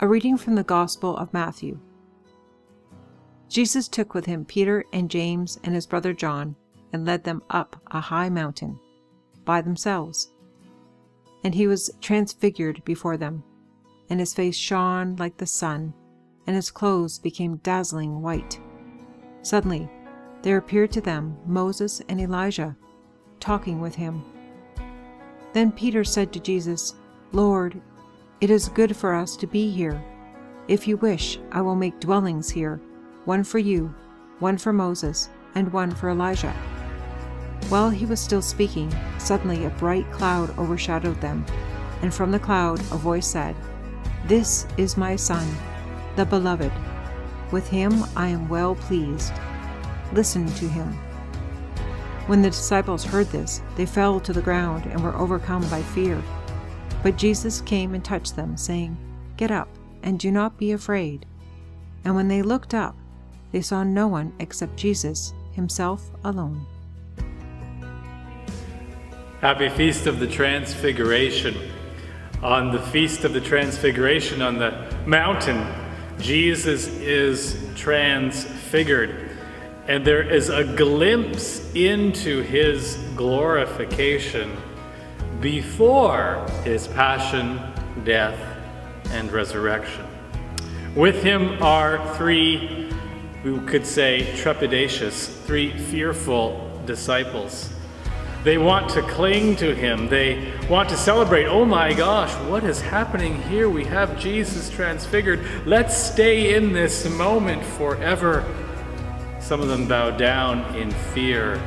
A reading from the Gospel of Matthew. Jesus took with him Peter and James and his brother John, and led them up a high mountain by themselves. And he was transfigured before them, and his face shone like the sun, and his clothes became dazzling white. Suddenly there appeared to them Moses and Elijah, talking with him. Then Peter said to Jesus, "Lord, it is good for us to be here. If you wish, I will make dwellings here, one for you, one for Moses, and one for Elijah." While he was still speaking, suddenly a bright cloud overshadowed them, and from the cloud a voice said, "This is my Son, the Beloved. With him I am well pleased. Listen to him." When the disciples heard this, they fell to the ground and were overcome by fear. But Jesus came and touched them, saying, "Get up, and do not be afraid." And when they looked up, they saw no one except Jesus, himself alone. Happy Feast of the Transfiguration. On the Feast of the Transfiguration on the mountain, Jesus is transfigured, and there is a glimpse into his glorification before his passion, death, and resurrection. With him are three, we could say, trepidatious, three fearful disciples. They want to cling to him. They want to celebrate. Oh my gosh, what is happening here? We have Jesus transfigured. Let's stay in this moment forever. Some of them bow down in fear.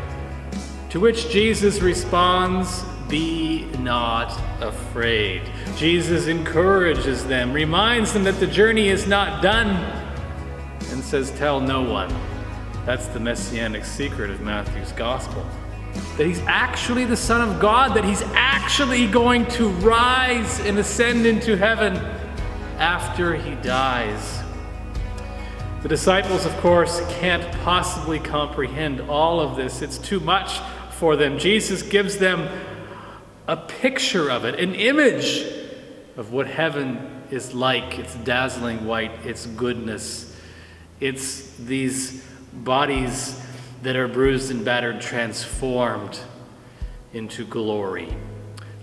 To which Jesus responds, "Be not afraid." Jesus encourages them, reminds them that the journey is not done, and says, "Tell no one." That's the messianic secret of Matthew's Gospel. That he's actually the Son of God, that he's actually going to rise and ascend into heaven after he dies. The disciples, of course, can't possibly comprehend all of this. It's too much for them. Jesus gives them a picture of it, an image of what heaven is like. It's dazzling white, it's goodness. It's these bodies that are bruised and battered, transformed into glory.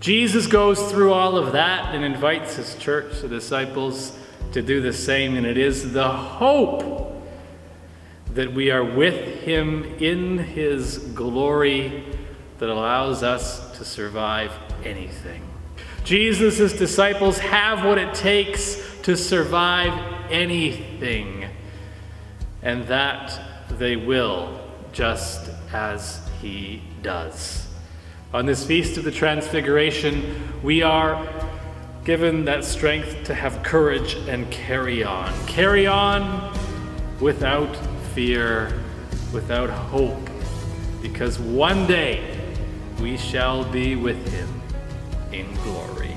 Jesus goes through all of that and invites his church, the disciples, to do the same, and it is the hope that we are with him in his glory that allows us to survive anything. Jesus' disciples have what it takes to survive anything, and that they will, just as he does. On this Feast of the Transfiguration, we are given that strength to have courage and carry on. Carry on without fear, without hope, because one day we shall be with him in glory.